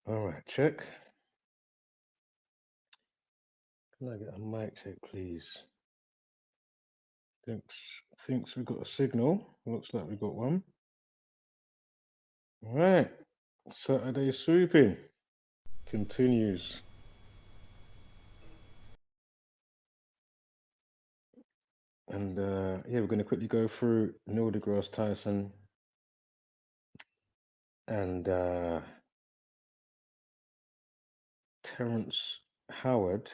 All right, check. Can I get a mic check, please? Thinks thinks we got a signal. Looks like we got one. All right. Saturday sweeping continues. And yeah, we're going to quickly go through Neil deGrasse Tyson and Terrence Howard,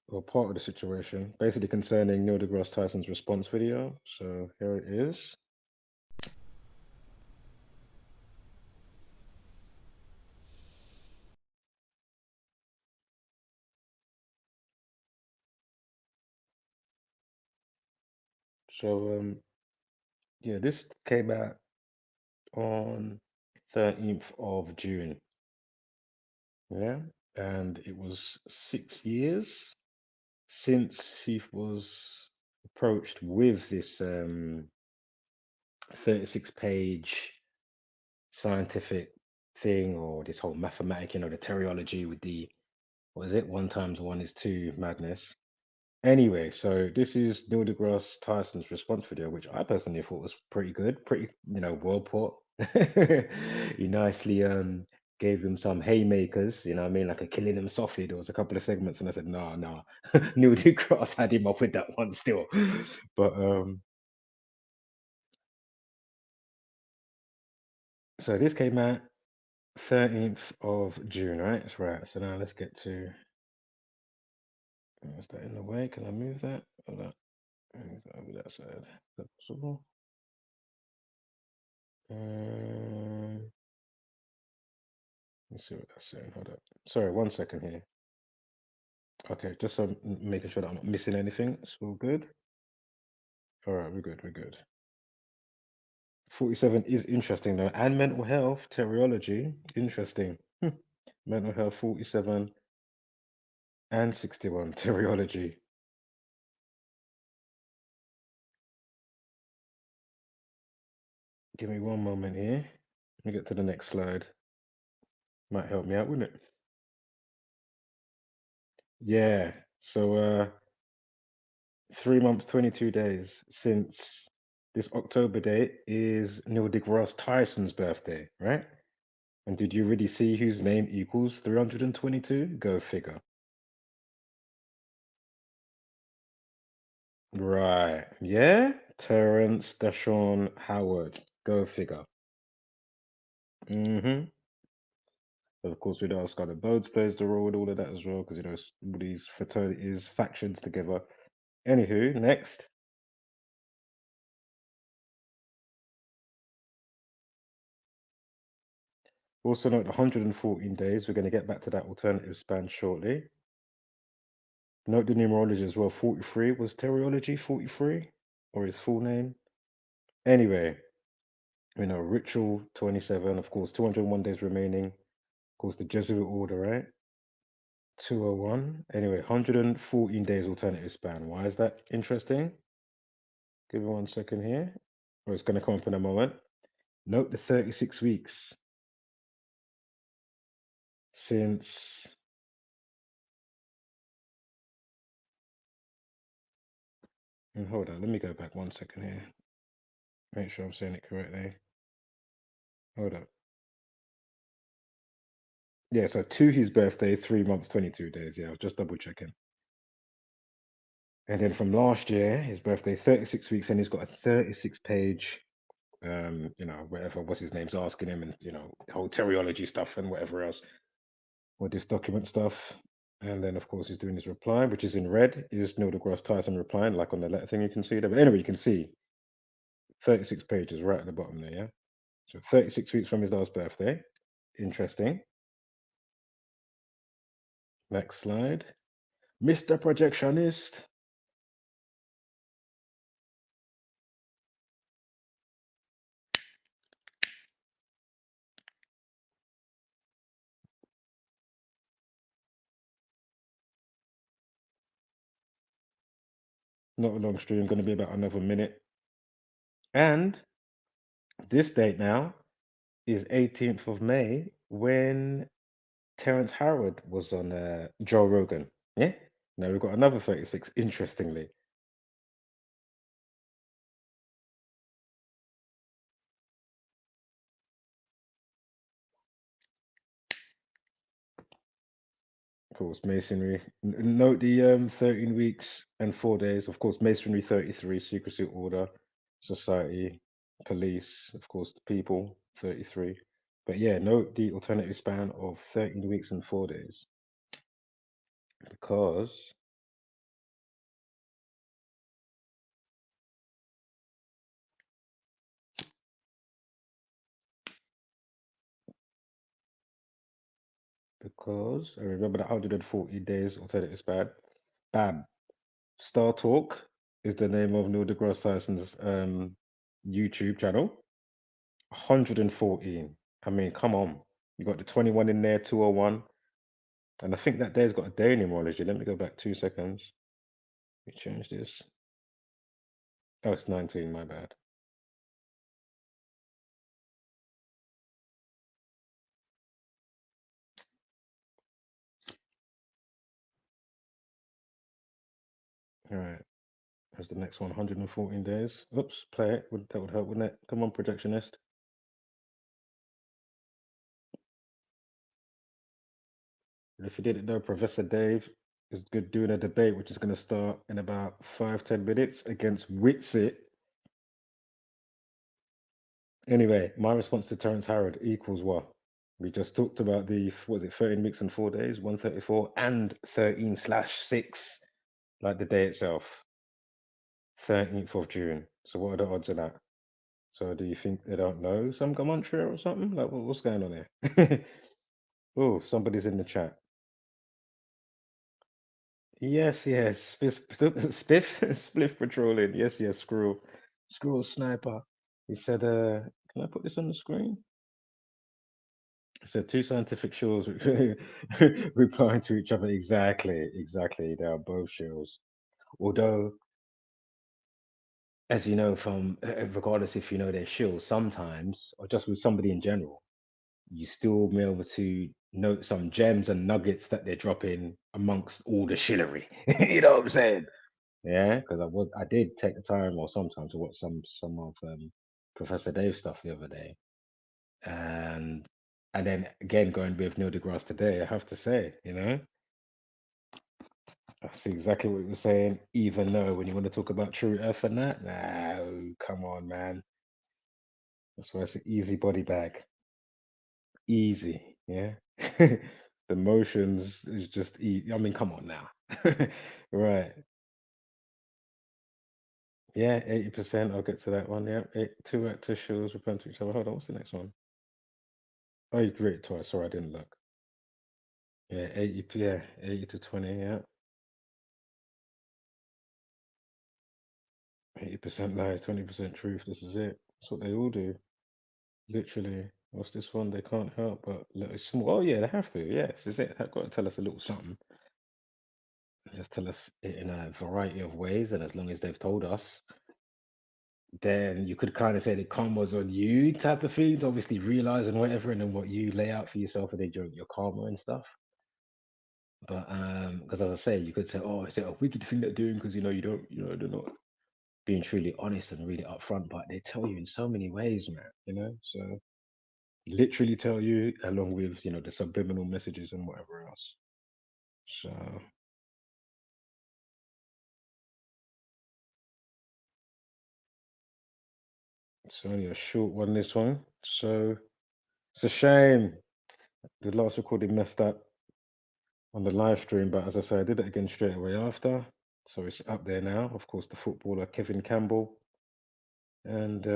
or part of the situation, basically concerning Neil deGrasse Tyson's response video. So here it is. So yeah, this came out on 13th of June. Yeah, and it was 6 years since he was approached with this 36-page scientific thing, or this whole mathematic, the teleology with the, what is it, 1 times 1 is 2 madness. Anyway, so this is Neil deGrasse Tyson's response video, which I personally thought was pretty good, pretty, well put. He nicely gave him some haymakers, you know what I mean, like a killing him softly. There was a couple of segments, and I said, no, no, Neil deGrasse had him up with that one still. But so this came out 13th of June, right? That's right. So now let's get to, is that in the way? Can I move that? Hold on. Move that over that side. Is that possible? Let's see what that's saying. Hold up. Sorry, 1 second here. Okay, just so making sure that I'm not missing anything. It's all good. All right, we're good. We're good. 47 is interesting though. And mental health, teriology, interesting. Mental health, 47 and 61, teriology. Give me one moment here. Let me get to the next slide. Might help me out, wouldn't it? Yeah. So 3 months, 22 days since this October date is Neil deGrasse Tyson's birthday, right? And did you really see whose name equals 322? Go figure. Right. Yeah? Terrence Deshaun Howard. Go figure. Mm-hmm. Of course, we know Scarlet Bones plays the role with all of that as well, because all these fraternities, factions together. Anywho, next. Also note 114 days. We're going to get back to that alternative span shortly. Note the numerology as well. 43 was Teriology 43, or his full name. Anyway, we know Ritual 27, of course, 201 days remaining. Of course, the Jesuit Order, right? 201. Anyway, 114 days alternative span. Why is that interesting? Give me 1 second here. Or it's going to come up in a moment. Note the 36 weeks since. And hold on, let me go back 1 second here. Make sure I'm saying it correctly. Hold up. Yeah, so to his birthday, 3 months, 22 days. Yeah, I was just double checking. And then from last year, his birthday, 36 weeks, and he's got a 36-page, whatever, what's his name's asking him, and, whole teriology stuff and whatever else, or this document stuff. And then, of course, he's doing his reply, which is in red, is Neil deGrasse Tyson replying, like on the letter thing you can see there. But anyway, you can see 36 pages right at the bottom there, yeah? So 36 weeks from his last birthday. Interesting. Next slide. Mr. Projectionist. Not a long stream, going to be about another minute. And this date now is 18th of May when Terrence Howard was on Joe Rogan. Yeah. Now we've got another 36. Interestingly, of course, Masonry. Note the 13 weeks and 4 days. Of course, Masonry 33, Secrecy Order, Society, Police. Of course, the People 33. But yeah, note the alternative span of 13 weeks and 4 days because I remember that 140 days alternative span. Bam. Star Talk is the name of Neil deGrasse Tyson's YouTube channel. 114. I mean, come on. You got the 21 in there, 201. And I think that day's got a day numerology. Let me go back 2 seconds. Let me change this. Oh, it's 19, my bad. All right. That's the next one, 114 days. Oops, play it. That would help, wouldn't it? Come on, projectionist. If you didn't know, Professor Dave is good doing a debate, which is going to start in about 5-10 minutes against Witsit. Anyway, my response to Terrence Howard equals what? We just talked about the, was it 13 weeks and 4 days, 134, and 13/6, like the day itself, 13th of June. So what are the odds of that? So do you think they don't know some Gematria or something? Like, what's going on here? Oh, somebody's in the chat. Yes, yes, Spliff patrolling. Yes, yes, Squirrel sniper. He said, can I put this on the screen? So two scientific shills replying to each other. Exactly, exactly. They are both shills. Although, as you know, from regardless if you know they're shills, sometimes, or just with somebody in general, you still be able to note some gems and nuggets that they're dropping amongst all the shillery. You know what I'm saying? Yeah, because I did take the time or sometimes to watch some of Professor Dave's stuff the other day. And then again going with Neil deGrasse today, I have to say, I see exactly what you were saying, even though when you want to talk about true earth and that, no, come on, man. That's why it's an easy body bag. Easy, yeah. The motions is just easy. I mean, come on now. Right. Yeah, 80%. I'll get to that one. Yeah. Two actors shows repent to each other. Hold on, what's the next one? Oh, you read it twice. Sorry, I didn't look. Yeah, 80, yeah, 80 to 20, yeah. 80% lies, 20% truth. This is it. That's what they all do. Literally. What's this one? They can't help but let it small. Oh yeah, they have to. Yeah, this is it. They've got to tell us a little something. Just tell us it in a variety of ways, and as long as they've told us, then you could kind of say the karma's on you type of things, obviously realizing whatever, and then what you lay out for yourself and then your karma and stuff. But because as I say, you could say, oh, is it a wicked thing they're doing because you don't, they're not being truly honest and really upfront, but they tell you in so many ways, man. So literally tell you along with the subliminal messages and whatever else. So it's only a short one, this one. So it's a shame the last recording messed up on the live stream, but as I say, I did it again straight away after. So it's up there now. Of course, the footballer Kevin Campbell. And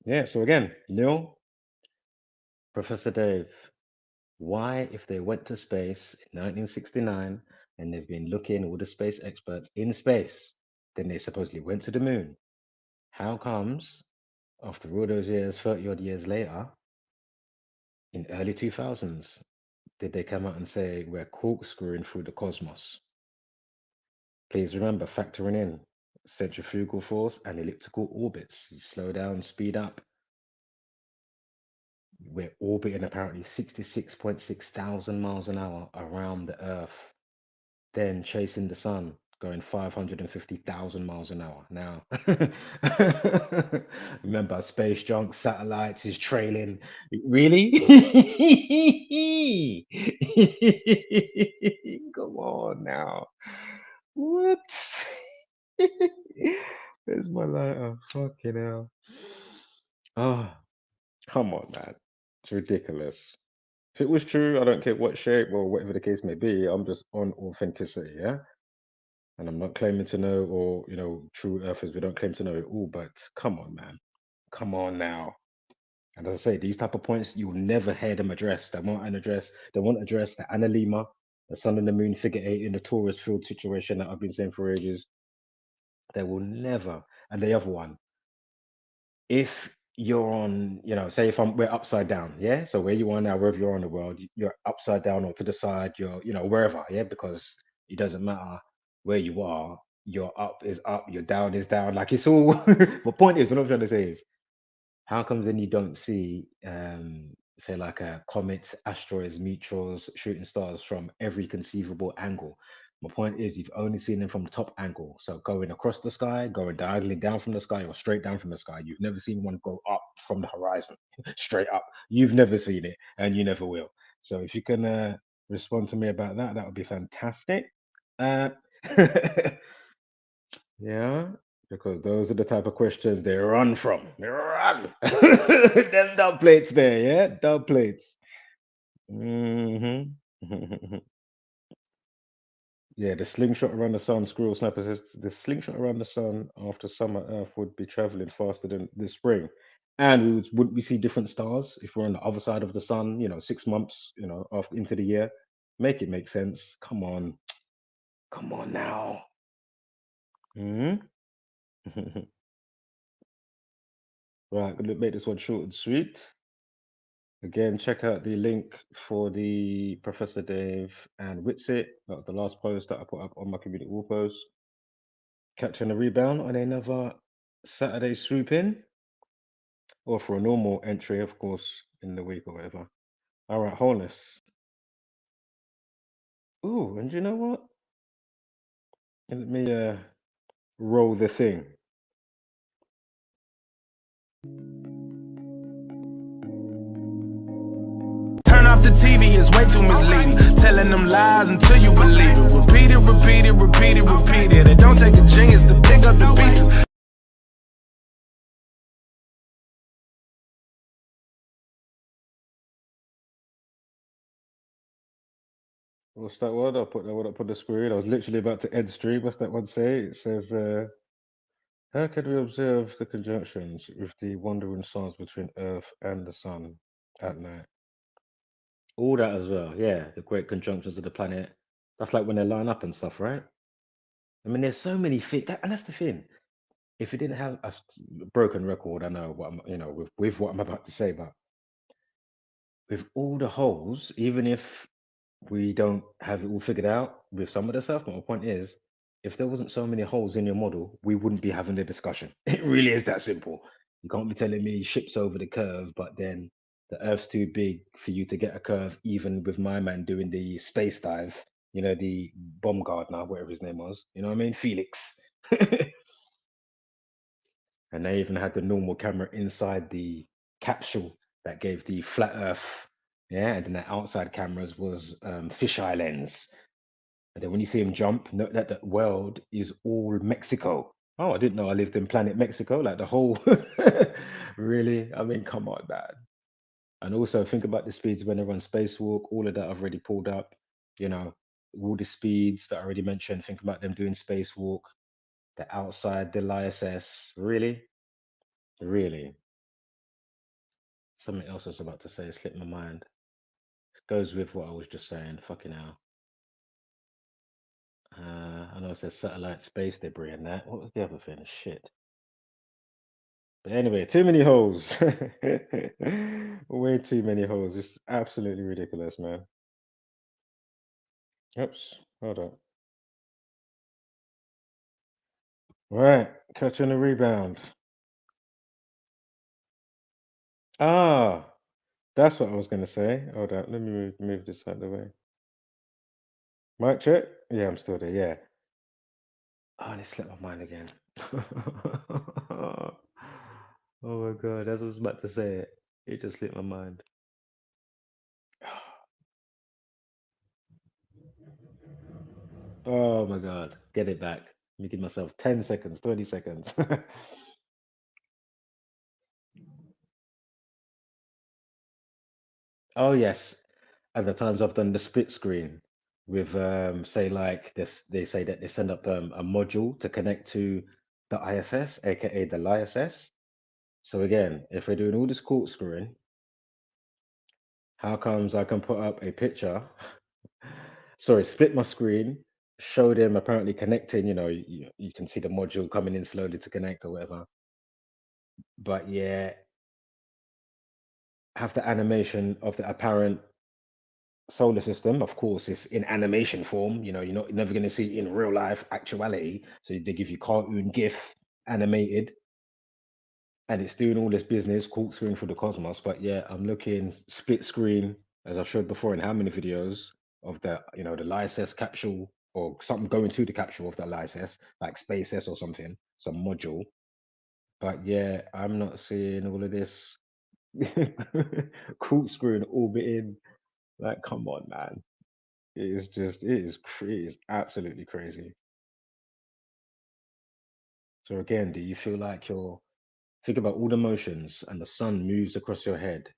yeah, so again, Neil, Professor Dave, why, if they went to space in 1969 and they've been looking, all the space experts in space, then they supposedly went to the moon. How comes, after all those years, 30 odd years later, in early 2000s, did they come out and say we're corkscrewing through the cosmos? Please remember factoring in centrifugal force and elliptical orbits. You slow down, speed up. We're orbiting apparently 66.6 thousand miles an hour around the Earth, then chasing the sun, going 550,000 miles an hour. Now, remember, space junk, satellites is trailing. Really? Come on now. What? Where's my lighter? Fucking hell. Oh, come on, man. It's ridiculous. If it was true, I don't care what shape or whatever the case may be. I'm just on authenticity, yeah? And I'm not claiming to know, or, true earthers, we don't claim to know it all, but come on, man. Come on now. And as I say, these type of points, you'll never hear them addressed. They won't address the Analema, the sun and the moon figure eight in the Taurus field situation that I've been saying for ages. They will never. And the other one, if you're on, say if we're upside down, yeah. So where you are now, wherever you're in the world, you're upside down or to the side, you're, wherever, yeah, because it doesn't matter where you are. Your up is up, your down is down. Like it's all. The point is, what I'm trying to say is, how comes then you don't see, say, like comets, asteroids, meteors, shooting stars from every conceivable angle? My point is, you've only seen them from the top angle. So going across the sky, going diagonally down from the sky, or straight down from the sky. You've never seen one go up from the horizon, straight up. You've never seen it, and you never will. So if you can respond to me about that, that would be fantastic. Uh, Yeah, because those are the type of questions they run from. They run. Them dub plates there, yeah? Dub plates. Hmm. Yeah, the slingshot around the sun, Squirrel Snapper says the slingshot around the sun after summer Earth would be traveling faster than the spring. And wouldn't we see different stars if we're on the other side of the sun, 6 months, after into the year? Make it make sense. Come on. Come on now. Hmm. Right, gonna make this one short and sweet. Again, check out the link for the Professor Dave and Witsit. That was the last post that I put up on my community wall post. Catching a rebound on another Saturday swoop in, or for a normal entry, of course, in the week or whatever. All right, wholeness. Ooh, and you know what? Let me roll the thing. Turn off the TV, it's way too misleading. Telling them lies until you believe it. Repeat it, repeat it, repeat it, repeat it. It don't take a genius to pick up the pieces. What's that word? I'll put that one up on the screen. I was literally about to end stream. What's that one say? It says, how can we observe the conjunctions with the wandering stars between Earth and the Sun at night? All that as well, yeah. The great conjunctions of the planet. That's like when they line up and stuff, right? I mean, there's so many things, and that's the thing. If you didn't have a broken record, I know what I'm, with what I'm about to say, but with all the holes, even if we don't have it all figured out with some of the stuff. But my point is, if there wasn't so many holes in your model, we wouldn't be having the discussion. It really is that simple. You can't be telling me ships over the curve, but then the Earth's too big for you to get a curve, even with my man doing the space dive, the Baumgartner, whatever his name was. You know what I mean? Felix. And they even had the normal camera inside the capsule that gave the flat Earth. Yeah, and then the outside cameras was fisheye lens. And then when you see him jump, note that the world is all Mexico. Oh, I didn't know I lived in planet Mexico, like the whole. Really? I mean, come on, man. And also think about the speeds when they run spacewalk, all of that I've already pulled up. You know, all the speeds that I already mentioned. Think about them doing spacewalk, the outside, the ISS. Really? Really? Something else I was about to say slipped my mind. Goes with what I was just saying. Fucking hell. I know it says satellite space debris and that. What was the other thing? Shit. But anyway, too many holes. Way too many holes. It's absolutely ridiculous, man. Oops. Hold on. Right. Catching a rebound. Ah. That's what I was gonna say. Hold on, let me move this out of the way. Mic check. Yeah, I'm still there. Yeah. Oh, they slipped my mind again. Oh my god, as I was about to say it, it just slipped my mind. Oh my god, get it back. Let me give myself 10 seconds, 20 seconds. Oh yes, at the times I've done the split screen with say like this, they say that they send up a module to connect to the ISS, aka the LISS. So again, if we're doing all this corkscrewing, how comes I can put up a picture, sorry, split my screen, show them apparently connecting, you can see the module coming in slowly to connect or whatever. But yeah, have the animation of the apparent solar system. Of course, it's in animation form. You're never going to see it in real life actuality. So they give you cartoon GIF animated, and it's doing all this business, corkscrewing for the cosmos. But yeah, I'm looking split screen, as I showed before in how many videos of the LISS capsule or something going to the capsule of the LISS, like SpaceX or something, some module. But yeah, I'm not seeing all of this corkscrewing orbiting. Like, come on, man. It is absolutely crazy. So again, do you feel like think about all the motions and the sun moves across your head?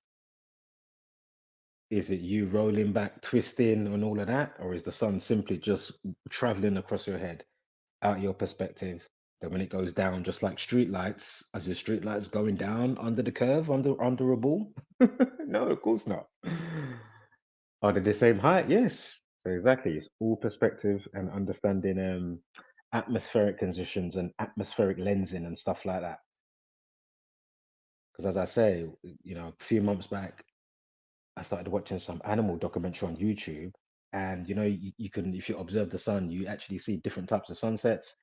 Is it you rolling back, twisting, and all of that, or is the sun simply just traveling across your head, out your perspective? Then when it goes down, just like street lights, as your street lights going down under the curve, under a ball? No, of course not. Are they the same height? Yes. So exactly. It's all perspective and understanding atmospheric conditions and atmospheric lensing and stuff like that. Because as I say, a few months back, I started watching some animal documentary on YouTube. And you can, if you observe the sun, you actually see different types of sunsets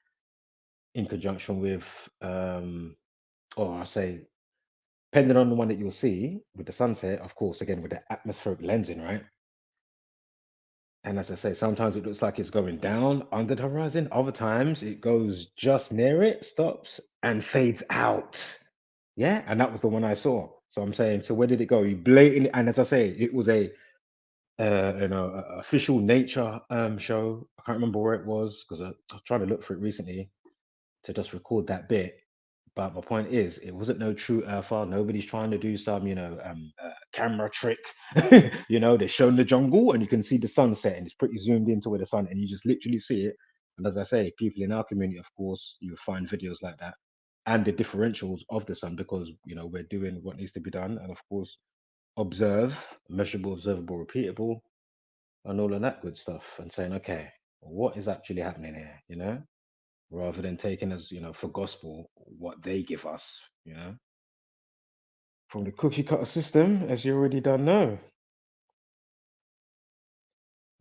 in conjunction with, or I say, depending on the one that you'll see with the sunset, of course, again with the atmospheric lensing, right? And as I say, sometimes it looks like it's going down under the horizon. Other times it goes just near it, stops, and fades out. Yeah, and that was the one I saw. So I'm saying, so where did it go? You blatantly, and as I say, it was a official nature show. I can't remember where it was because I was trying to look for it recently to just record that bit. But my point is, it wasn't no true alpha. Nobody's trying to do some, camera trick. They're showing the jungle and you can see the sunset and it's pretty zoomed into where the sun and you just literally see it. And as I say, people in our community, of course, you find videos like that and the differentials of the sun because, we're doing what needs to be done. And of course, observe, measurable, observable, repeatable, and all of that good stuff and saying, okay, what is actually happening here? Rather than taking as for gospel what they give us from the cookie cutter system, as you already done know.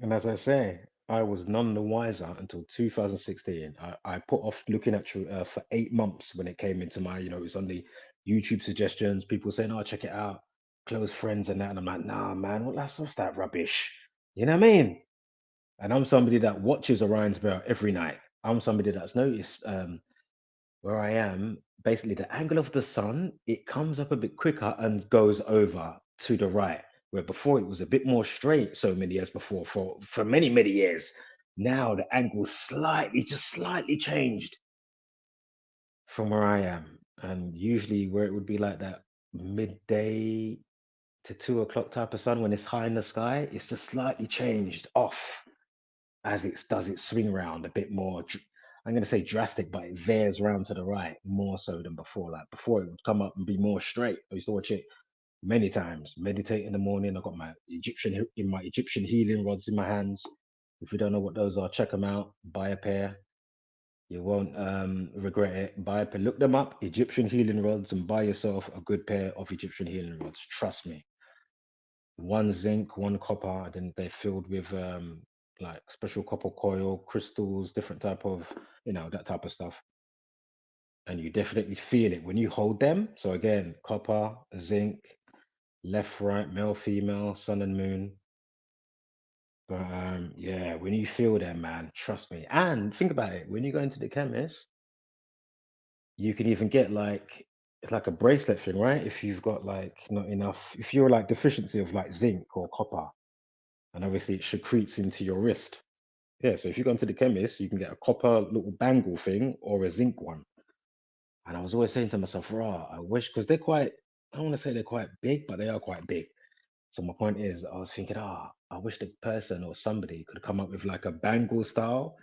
And as I say, I was none the wiser until 2016. I put off looking at True Earth for 8 months when it came into my, it was on the YouTube suggestions, people saying, oh, check it out, close friends and that. And I'm like, nah, man, what's that rubbish? You know what I mean? And I'm somebody that watches Orion's Belt every night. I'm somebody that's noticed where I am, basically the angle of the sun, it comes up a bit quicker and goes over to the right. Where before it was a bit more straight so many years before, for many, many years. Now the angle just slightly changed from where I am. And usually where it would be like that midday to 2 o'clock type of sun when it's high in the sky, it's just slightly changed off as it does its swing around a bit more. I'm going to say drastic, but it veers around to the right more so than before. Like before, it would come up and be more straight. I used to watch it many times. Meditate in the morning. I got my Egyptian healing rods in my hands. If you don't know what those are, check them out. Buy a pair. You won't regret it. Buy a pair. Look them up. Egyptian healing rods, and buy yourself a good pair of Egyptian healing rods. Trust me, one zinc, one copper, then they're filled with like special copper coil, crystals, different type of, that type of stuff. And you definitely feel it when you hold them. So again, copper, zinc, left, right, male, female, sun and moon. But yeah, when you feel them, man, trust me. And think about it, when you go into the chemist, you can even get like it's like a bracelet thing, right? If you've got like not enough, if you're like deficiency of like zinc or copper, and obviously it secretes into your wrist. Yeah, so if you go into the chemist, you can get a copper little bangle thing or a zinc one. And I was always saying to myself, "Raw, I wish," because they're quite. I don't want to say they're quite big, but they are quite big. So my point is, I was thinking, I wish the person or somebody could come up with like a bangle style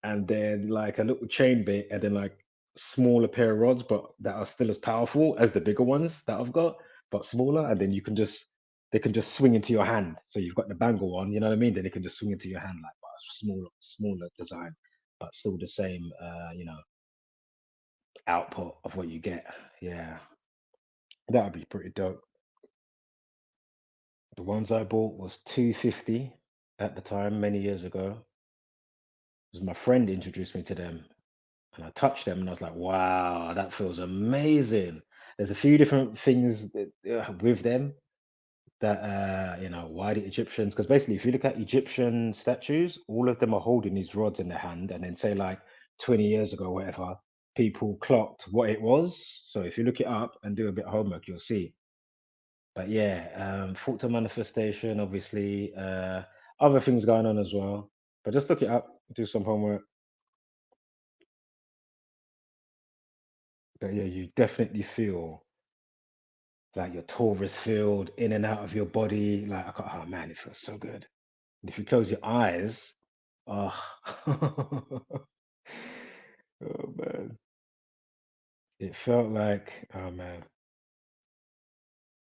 and then like a little chain bit and then like smaller pair of rods, but that are still as powerful as the bigger ones that I've got, but smaller. And then you can just they can just swing into your hand. So you've got the bangle one, you know what I mean? Then it can just swing into your hand like but a smaller design, but still the same output of what you get. Yeah, that would be pretty dope. The ones I bought was 250 at the time, many years ago. It was my friend introduced me to them, and I touched them, and I was like, "Wow, that feels amazing." There's a few different things with them that why the Egyptians? Because basically, if you look at Egyptian statues, all of them are holding these rods in their hand, and then say like 20 years ago, whatever, people clocked what it was. So if you look it up and do a bit of homework, you'll see. But yeah, thought to manifestation, obviously, other things going on as well. But just look it up, do some homework. But yeah, you definitely feel like your Taurus field in and out of your body. Like, oh man, it feels so good. And if you close your eyes, oh, oh man, it felt like, oh man,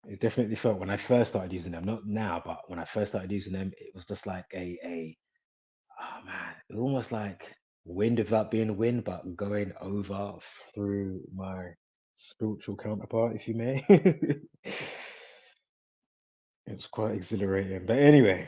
it definitely felt when I first started using them, not now, but when I first started using them, it was just like oh man, it almost like wind without being wind, but going over through my spiritual counterpart, if you may. It was quite exhilarating. But anyway,